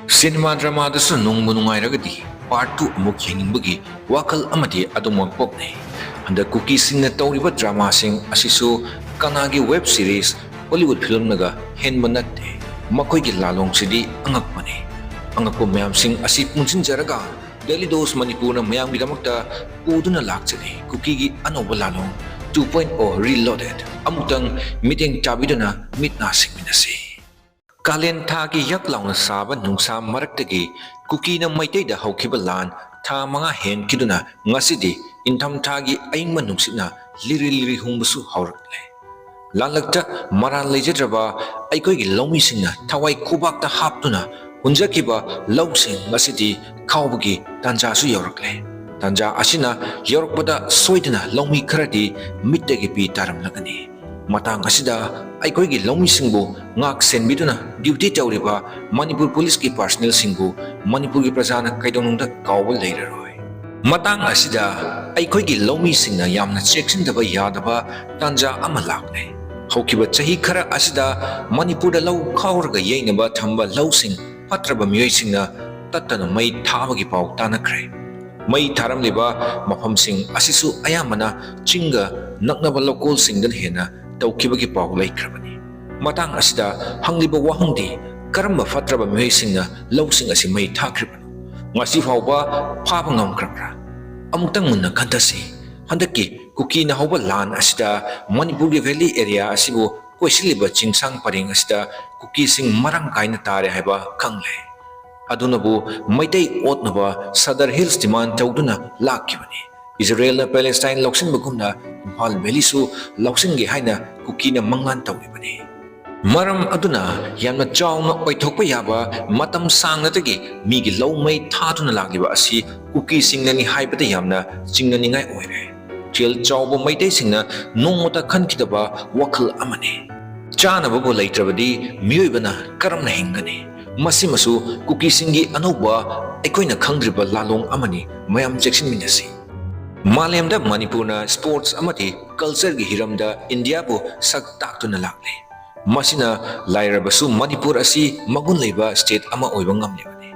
Cinema drama dasu nungbu nungairagadi part 2 amuk yengingbagi wakal amadi adumag pokne. Handa kuki singna tawriba drama sing asisu kanagi web series Hollywood film naga henba natte. Makoy gi lalong sidi angakpane. Angakpo mayam sing asi pungsin jaraga Daily Dose Manipur na mayam gidamakta puduna lakchani kuki gi Anouba LALONG 2.0 reloaded. Amutang meeting tabiduna mitna singminasi. Kalen thagi yak launa saba nungsa maraktagi KUKINA MEITEI da HOUKHRE lan tha manga hen kiduna ngasidi intham thagi aingma nungsina liri humbusu haurakle lalakta maran lejedraba aikoi gi lomi singna thawai khubakta haptuna hunjakiba lawsing ngasidi khawbagi tanja su yorakle tanja asina yorakpada soidana lomi kharadi mittegi pi taram lagani matang asida aikoi gi lomi singbu ngak senbiduna duty tawriba Manipur police ki personnel singbu Manipur gi prajana kaidonungda kawbal leiraroi matang asida aikoi gi lomi singna yamna checksin daba yadaba tanja ama lakne haukiba chahi khara asida Manipur da law khawrga yeinaba thamba lawsing patraba miyoi singna tattana mai thabagi paw tanakre mai tharam liba mafam sing asisu ayamana chinga naknaba local singdan hena tawkibagi paw laikrabani matang asida hangliba wahungdi karamba fatraba miyoi lawsing asi mai thakribano ngasi fawba phaba ngamkrabra amutang munna khantasi handaki KUKINA hawba lan asida Manipur gi valley area asibu koisiliba chingsang paring asida kuki sing marang kaina tare haiba khangle adunabu MEITEI otnaba Sadar Hills demand tawduna lakibani Israel na Palestine loksin bagumna Impal Valley su loksin gi haina KUKINA mangan tawribani maram aduna yamna chawna oithokpa yaba matam sangnatagi migi lawmai thaduna lagliba asi kuki singnani haibata yamna chingnani ngai oire chil chawba MEITEI singna nongmata khankidaba wakal amane chanaba bo leitrabadi miyoibana karamna hingani masimasu kuki singi Anouba aikoina khangdriba lalong amani mayam jeksin minasi Malemda Manipurna sports amati culture gi hiramda India bu sak taktuna lakle masina lairabasu Manipur asi magun leiba state ama oiba ngamlebani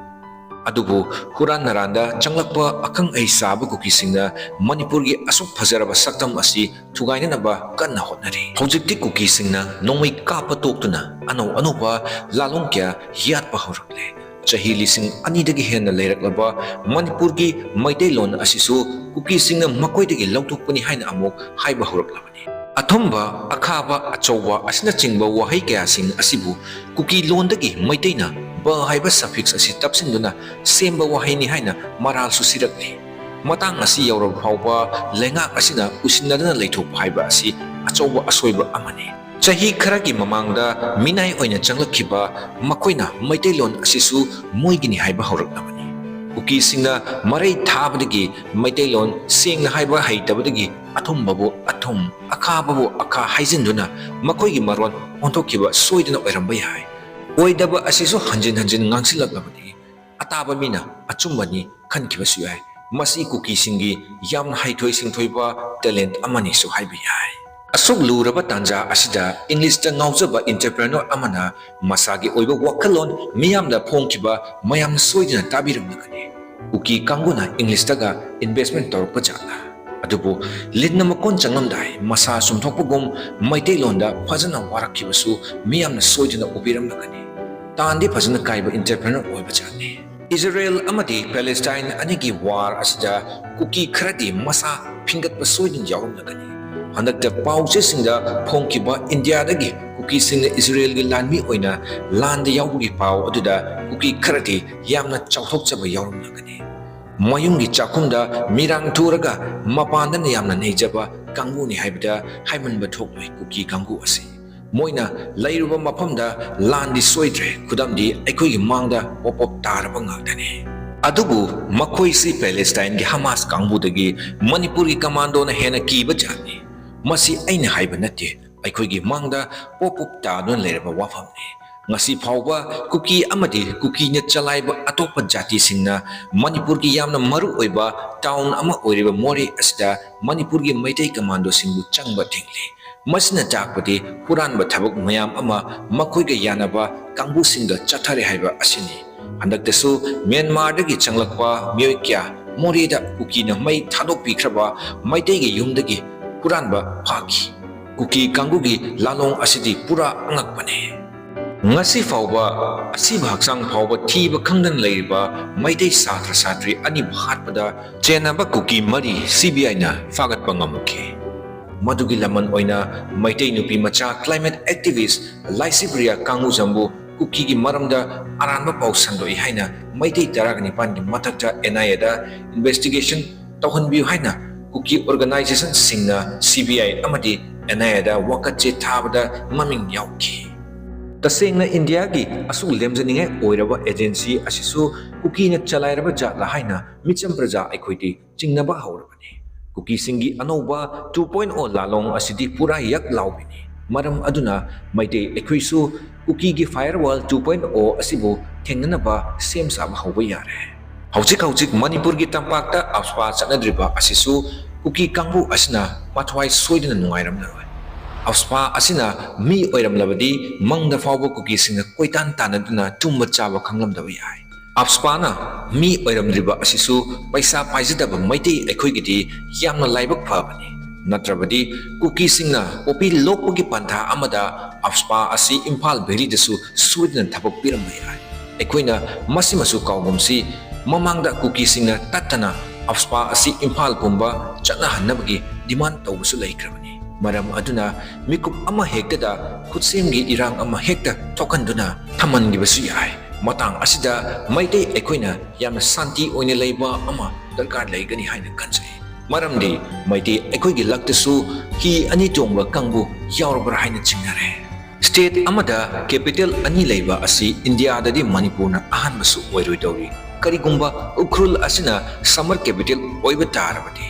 adubu huran naranda changlakpa akang ai saba kuki singna Manipur gi asuk phajaraba saktam asi thugaina naba kanna hotnari hojikti kuki singna nongmai kapa toktuna Anouba LALONG kya YATPA haurakle chahi lising ani dagi henna leiraklaba Manipur gi MEITEI lon asisu kuki singna makoi dagi lawtukpani haina amuk haiba hauраklabani athomba akhaba achouba asina chingba wahai kya sing asibu kuki lon dagi MEITEI na ba haiba suffix asi tapsinduna semba wahai ni haina maral su sirakli matang asi yaurab phawba lenga asina usinnadana leithop haiba asi achouba asoiba amani chahi kharagi mamangda minai oina changlakhiba makoina MEITEI lon asisu moigini haiba hauraknabani kuki singna marai thabadagi MEITEI lon sengna haiba haitabadagi athombabu athom akhababu akha haijinduna makoigi maron ontokhiba soidana oiramba yai oidaba asisu hanjin ngangsilaklabadi ataba mina achumbani khankhibasu yai masi kuki singi yamna haithoi singthoiba talent amani su haiba yai asuk luraba tanja asida English ta ngaujaba entrepreneur amana masagi oiba wakalon miyamda phongkiba mayam soidina tabiramnagani kuki kanguna English taga investment torpa jala adubu lidna makon changamdai masa sumthokpugum MEITEI londa phajana warakkibasu miyamna soidina ubiramnagani tandi phajana kaiba entrepreneur oiba jani Israel amadi Palestine anigi war asida kuki kharadi masa phingatpa soidin yawramnagani handakta pause singda phongkiba India dagi kuki singna Israel gi lanmi oina landa yawbugi paw aduda kuki kharati yamna chawthokchaba yawramnagani mayungi chakhumda mirang thuraga mapandana yamna neijaba kanguni haibda haimanba thokmai kuki kangu asi moina lairuba maphamda landi soidre khudamdi aikoi gi mangda popop taraba ngaldani adubu makoi si Palestine gi Hamas kangbu dagi Manipur gi commando na hena kiba jani masi aina haiba nate aikoi mangda popup tadun leraba wafamni ngasi phawba kuki amadi KUKINA chalaiba atopa jati singna Manipur gi yamna maru oiba town ama oiriba mori asda Manipur gi MEITEI commando singbu changba thingli masina takpati huranba thabak mayam ama makoiga yanaba kangbusinga chathare haiba asini handaktasu Myanmar dagi changlakpa mioi kya morida kukina mai thadok pikraba maitai gi yumdagi huranba phaki kuki kangugi lalong asidi pura angakpane ngasi fauba asiba haksang fauba thiba khangdan leiba maitai satra satri ani bhatpada chenaba kuki mari CBI na fagatpa ngamukhe madugi laman oina maitai nupi macha climate activist Laisipriya kangu jambu kuki gi maramda aranba pau sandoi haina maitai taragani pangi matakta NIA da investigation tawhanbi haina kuki organization singna CBI amadi NIA da wakatche thabada maming yauki tasengna India gi asu lemjaninge oiraba agency asisu kukina chalairaba jatla haina micham praja aikhoiti chingnaba haurabani kuki singi Anouba 2.0 lalong asidi pura yak laubini maram aduna maite ekhuisu kuki gi firewall 2.0 asibu thengnanaba sem sab hauba yare hauchik Manipur gi tampakta apspa chanadriba asisu kuki kangbu asna pathwai soidina nungairamna Apspa asina mi oiram labadi mangda fawba kuki singa koitan tanaduna tumba chaba khanglam da yai Apspa na mi oiram driba asisu paisa paijadaba maitei ekhoigidi yamna laibak phabani natrabadi kuki singna popi lokpagi pantha amada Apspa asi Imphal Valley dasu suidna thabak piramba yai ekhoina masimasu kawgumsi mamangda kuki singna tatana Apspa asi Imphal pumba chana hannabagi demand tawbusu laikrabani maram aduna mikup ama hekta da khutsemgi irang ama hekta thokanduna thamangi basu yai matang asida maitei ekhoina yamna santi oine leiba ama darkar leigani haina kanjai maramdi maitei ekhoigi laktasu hi ani tongba kangbu yaurabra haina chingnare state amada capital ani leiba asi India dadi Manipur na ahanbasu oiroi dawri karigumba ukhrul asina summer capital oiba tarabadi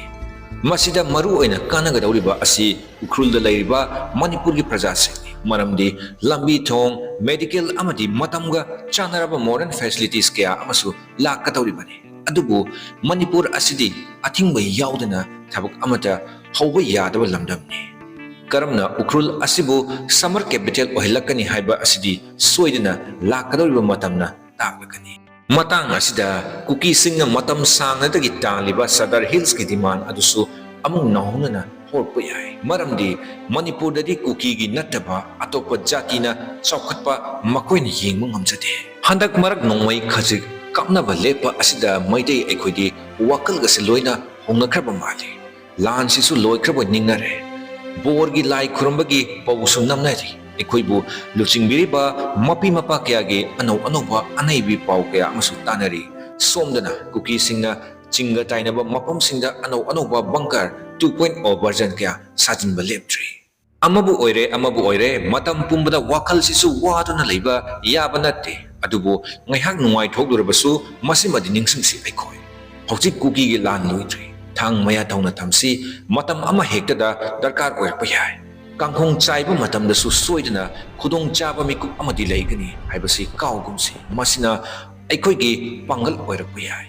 masida maru oina kanagadawriba asi ukrulda leiriba Manipur gi prajasingni maramdi lambi thong medical amadi matamga chanaraba modern facilities kya amasu lakatawribani adubu Manipur asidi athingba yaudana thabak amata hauba yadaba lamdamni karamna ukrul asibu summer capital ohilakani haiba asidi soidana lakadawriba matamna taklakani matang asida kuki singna matam sangna dagi taliba Sadar Hills ki demand adusu amung nahunana horpa yai maramdi Manipur dadi kuki gi nataba atopa jatina chaukhatpa makoina yengma ngamjade handak marak nongmai khajik kapnaba lepa asida maitei ekhoidi wakal gase loina hongnakraba mali lan sisu loikraba ningnare borgi lai khurambagi pawsu namnari ekhoibu luchingbiriba mapi mapa kyage anouba anaibi paw kya amasu tanari somdana kuki singna chinga tainaba mapam singda anouba bunker 2.0 version kya Sajinba Leptri amabu oire matam pumbada wakal sisu waduna leiba yaba natte adubu ngaihak nungai thokdurabasu masimadi ningsingsi aikhoi hojik kuki gi lan loitri thang maya tauna thamsi matam ama hektada darkar oirpa yai kangkhong chaiba matamda su soidana khudong chaba mikup amadi leigani haibasi kaugumsi masina aikhoigi pangal oirakpa yai